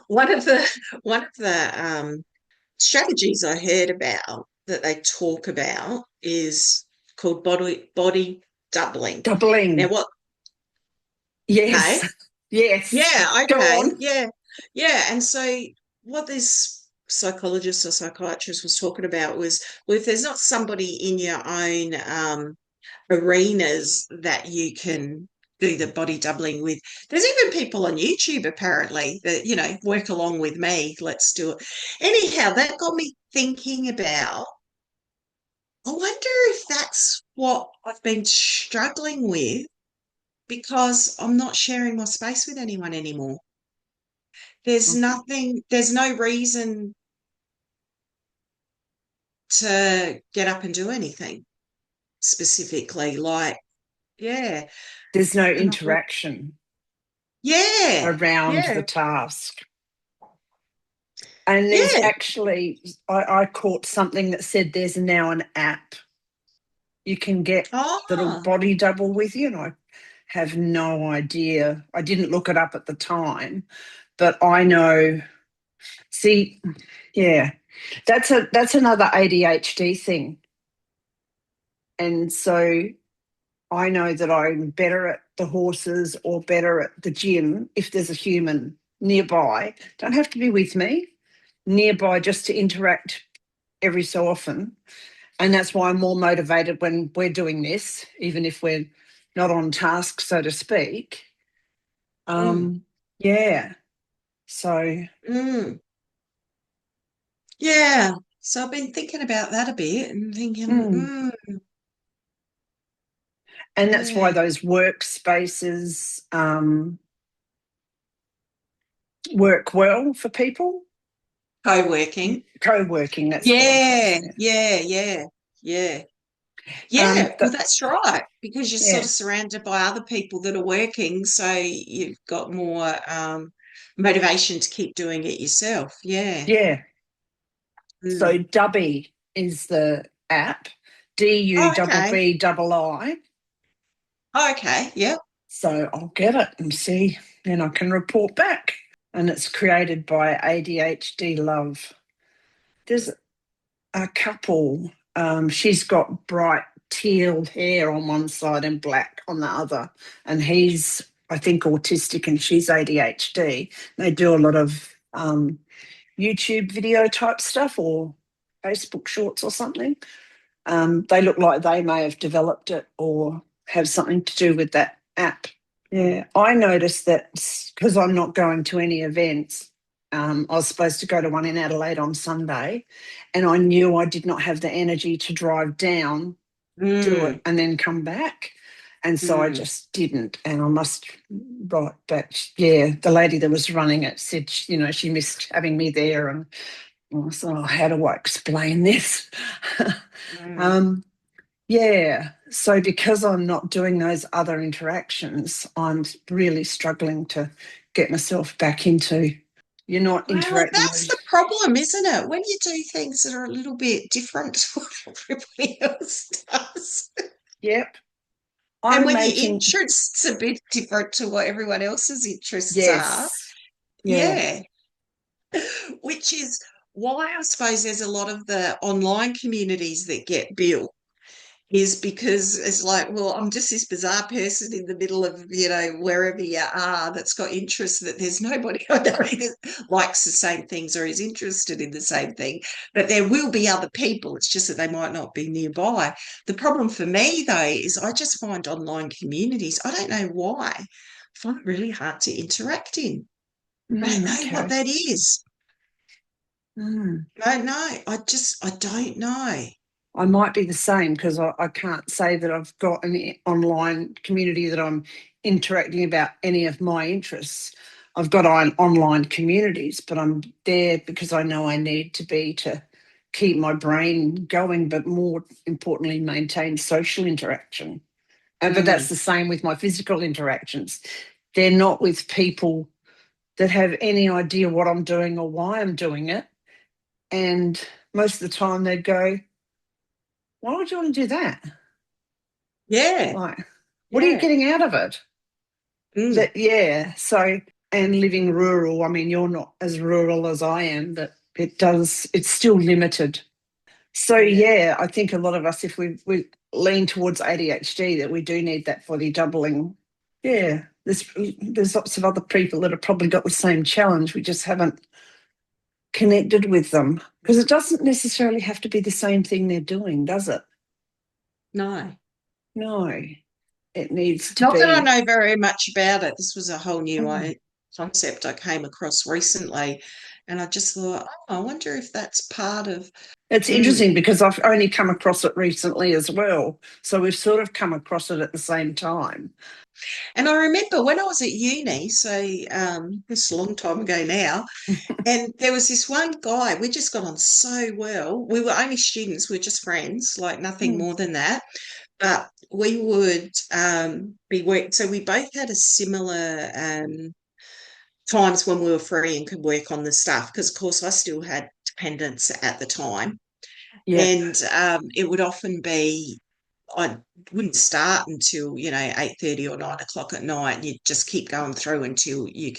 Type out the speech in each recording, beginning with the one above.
One of the strategies I heard about that they talk about is called body doubling. Now, Doubling. what? Yes. Hey, Yes. yeah, Go okay, on. yeah, yeah. And so, what this psychologist or psychiatrist was talking about was, well, if there's not somebody in your own arenas that you can do the body doubling with. There's even people on YouTube apparently that, work along with me. Let's do it. Anyhow, that got me thinking about, I wonder if that's what I've been struggling with because I'm not sharing my space with anyone anymore. There's no reason to get up and do anything specifically. Like, yeah. There's no And I thought, interaction yeah, around the yeah, task. And there's yeah. actually, I caught something that said there's now an app you can get that'll Oh, body double with you. And I have no idea. I didn't look it up at the time, but I know. See, yeah, that's another ADHD thing. And so I know that I'm better at the horses or better at the gym if there's a human nearby. Don't have to be with me, nearby just to interact every so often. And that's why I'm more motivated when we're doing this, even if we're not on task, so to speak. mm, Um, yeah. So, mm. Yeah. So I've been thinking about that a bit and thinking, mm. And that's why yeah, those workspaces work well for people. co-working. Co-working, that's the one. Yeah, Yeah. yeah, yeah, yeah. Yeah, well, The, that's right, because you're sort yeah, of surrounded by other people that are working, so you've got more motivation to keep doing it yourself. Yeah. yeah. So Mm. Dubby is the app, Oh, okay. DUBBI. Oh, okay. Yep. So I'll get it and see, then I can report back. And it's created by ADHD Love. There's a couple. She's got bright teal hair on one side and black on the other. And he's, I think, autistic and she's ADHD. They do a lot of YouTube video type stuff or Facebook shorts or something. They look like they may have developed it or have something to do with that app. Yeah, I noticed that because I'm not going to any events. I was supposed to go to one in Adelaide on Sunday, and I knew I did not have the energy to drive down, do it, Mm, and then come back. And so I mm. just didn't. And I must write back. Yeah, the lady that was running it said, she missed having me there. And I thought, oh, how do I explain this? Mm. um, yeah. So because I'm not doing those other interactions, I'm really struggling to get myself back into. You're not Well, interacting that's with. the problem, isn't it? When you do things that are a little bit different to what everybody else does. Yep. And I'm when your making. interests are a bit different to what everyone else's interests are, Yes. Yeah. yeah, which is why I suppose there's a lot of the online communities that get built is because it's like, well, I'm just this bizarre person in the middle of, wherever you are that's got interests that there's nobody I know that likes the same things or is interested in the same thing. But there will be other people. It's just that they might not be nearby. The problem for me, though, is I just find online communities, I don't know why, I find it really hard to interact in. I don't know what Okay. that is. Mm. I don't know. I don't know. I might be the same because I can't say that I've got an online community that I'm interacting about any of my interests. I've got online communities, but I'm there because I know I need to be to keep my brain going, but more importantly, maintain social interaction. But that's Mm, the same with my physical interactions. They're not with people that have any idea what I'm doing or why I'm doing it. And most of the time they'd go, why would you want to do that? yeah, Like, what are you yeah. getting out of it? Mm, That, yeah. So, and living rural, I mean, you're not as rural as I am, but it's still limited. So, Yeah. yeah, I think a lot of us, if we lean towards ADHD, that we do need that body doubling. Yeah, there's lots of other people that have probably got the same challenge. We just haven't connected with them because it doesn't necessarily have to be the same thing they're doing, does it? No. No, it needs to Not that I be. know very much about it. This was a whole new Mm. concept I came across recently. And I just thought, oh, I wonder if that's part of. It's Mm. interesting because I've only come across it recently as well. So we've sort of come across it at the same time. And I remember when I was at uni, so this is a long time ago now, and there was this one guy, we just got on so well. We were only students, we were just friends, like nothing Mm. more than that. But we would be work. So we both had a similar times when we were free and could work on the stuff. Because of course I still had dependents at the time, Yep. and it would often be I wouldn't start until 8:30 or 9 o'clock at night, and you'd just keep going through until you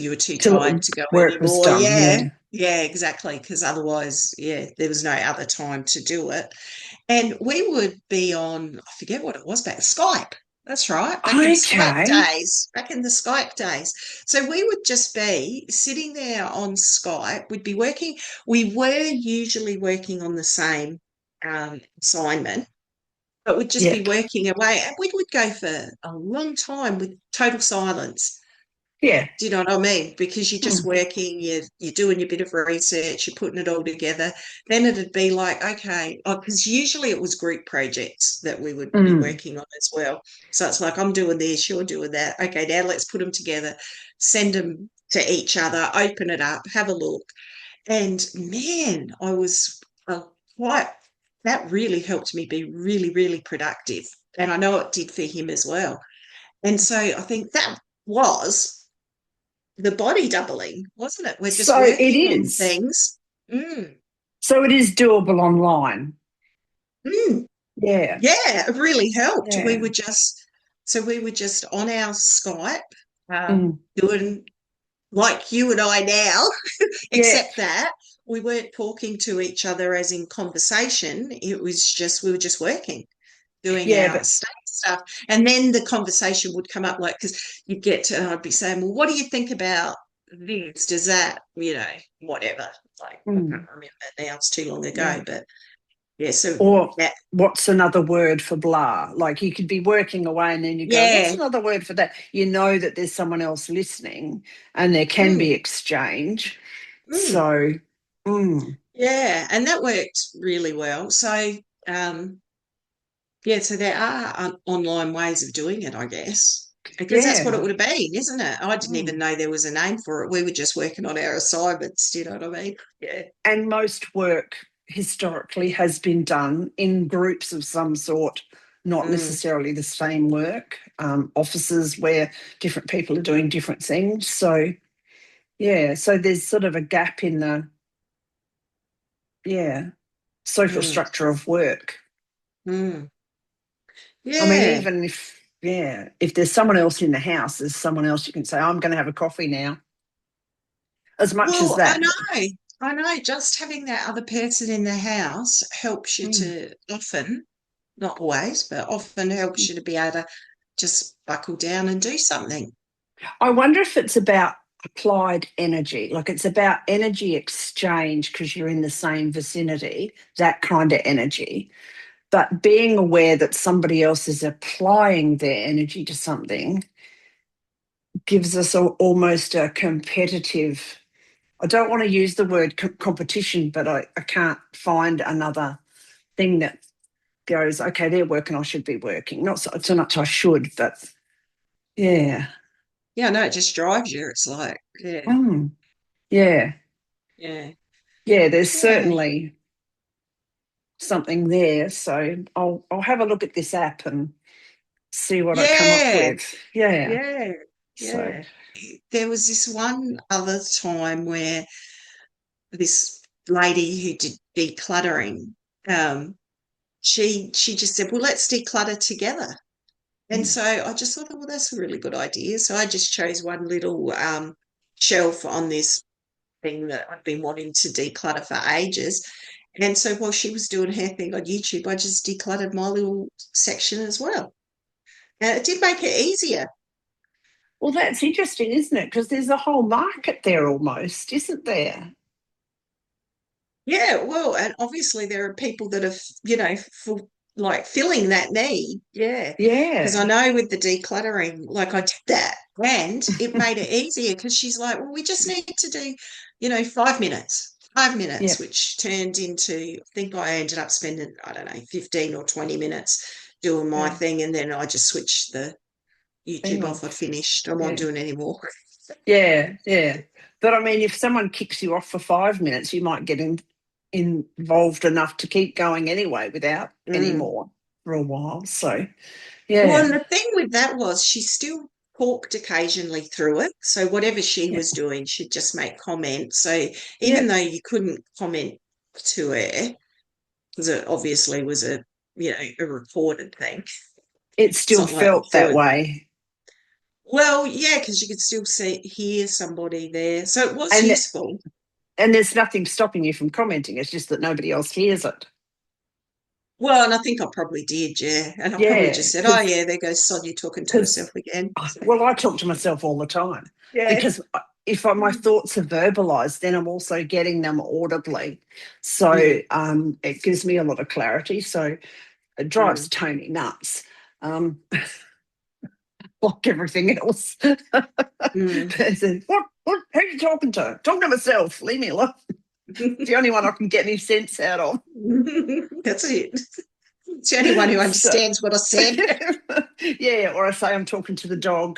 were too tired Till to go work was anymore. done. Yeah, Yeah. yeah, exactly. Because otherwise, yeah, there was no other time to do it. And we would be on, I forget what it was back, Skype. That's right, back in Skype Okay. days, back in the Skype days. So we would just be sitting there on Skype. We'd be working, we were usually working on the same assignment, but we'd just be Yep. working away. And we would go for a long time with total silence. Yeah. Do you know what I mean? Because you're just Mm. working, you're doing your bit of research, you're putting it all together. Then it'd be like, okay, because usually it was group projects that we would be Mm. working on as well. So it's like, I'm doing this, you're doing that. Okay, now let's put them together, send them to each other, open it up, have a look. And man, I was quite, that really helped me be really, really productive. And I know it did for him as well. And so I think that was the body doubling, wasn't it? We're just So it working on is. things. Mm, So it is doable online. mm, Yeah. yeah, it really helped. Yeah. We were just on our Skype, Mm. doing like you and I now, Yep. except that we weren't talking to each other as in conversation. It was just, we were just working, doing Yeah, our but stuff. And then the conversation would come up like, because you'd get to, and I'd be saying, well, what do you think about this? Does that, whatever. Like, I can't mm. remember now, it's too long ago, Yeah. but yeah, so Or that, what's another word for blah? Like you could be working away and then you go, what's yeah, another word for that? You know that there's someone else listening and there can mm, be exchange. mm, So, mm, yeah, and that worked really well. So, um, yeah, so there are online ways of doing it, I guess, because that's what it yeah. would have been, isn't it? I didn't even Mm. know there was a name for it. We were just working on our assignments. Do you know what I mean? Yeah. And most work historically has been done in groups of some sort, not Mm, necessarily the same work, offices where different people are doing different things. So, yeah, so there's sort of a gap in the, yeah, social mm, structure of work. mm. I mean, Yeah. even if, yeah, if there's someone else in the house, there's someone else you can say, I'm going to have a coffee now, as much as Well, I that. know. I know. Just having that other person in the house helps you Mm. to often, not always, but often helps you to be able to just buckle down and do something. I wonder if it's about applied energy, like it's about energy exchange because you're in the same vicinity, that kind of energy. But being aware that somebody else is applying their energy to something gives us almost a competitive. I don't want to use the word competition, but I can't find another thing that goes, okay, they're working, I should be working. Not so much I should, but yeah. Yeah, no, it just drives you. It's like, yeah, Mm, yeah. yeah, Yeah, there's yeah, certainly something there. So I'll have a look at this app and see what I come up yeah, with. Yeah. yeah, So yeah. There was this one other time where this lady who did decluttering, um, she just said, "Well, let's declutter together." And so I just thought, oh, well, that's a really good idea. So I just chose one little shelf on this thing that I've been wanting to declutter for ages. And so while she was doing her thing on YouTube, I just decluttered my little section as well. And it did make it easier. Well, that's interesting, isn't it? Because there's a whole market there almost, isn't there? Yeah, well, and obviously there are people that are, like filling that need. Yeah. Because I Yeah, know with the decluttering, like I did that and it made it easier because she's like, well, we just need to do, 5 minutes, 5 minutes, yeah. which turned into, I think I ended up spending, I don't know, 15 or 20 minutes doing my Yeah. thing. And then I just switched the Thing YouTube off. I'd off. finished. I wasn't Yeah. doing any more. Yeah, yeah. But I mean, if someone kicks you off for 5 minutes, you might get involved enough to keep going anyway without any Mm. more for a while. So, Well, yeah, and the thing with that was she still talked occasionally through it. So whatever she yeah, was doing, she'd just make comments. So yeah. even though you couldn't comment to her, because it obviously was a recorded thing, It it's still not like felt there that were, way. well, yeah, because you could still hear somebody there. So it was And useful. and there's nothing stopping you from commenting. It's just that nobody else hears it. Well, and I think I probably did, yeah. And I probably Yeah, just said, oh, yeah, there goes Sonia talking to herself because again. well, I talk to myself all the time Yeah. because if my thoughts are verbalized, then I'm also getting them audibly. So Mm, it gives me a lot of clarity. So it drives mm, Tony nuts, um, like everything else. mm. What? Who are you talking to? Talking to myself. Leave me alone. It's the only one I can get any sense out of. That's it. It's the only one who So, understands what I said. yeah, or I say I'm talking to the dog.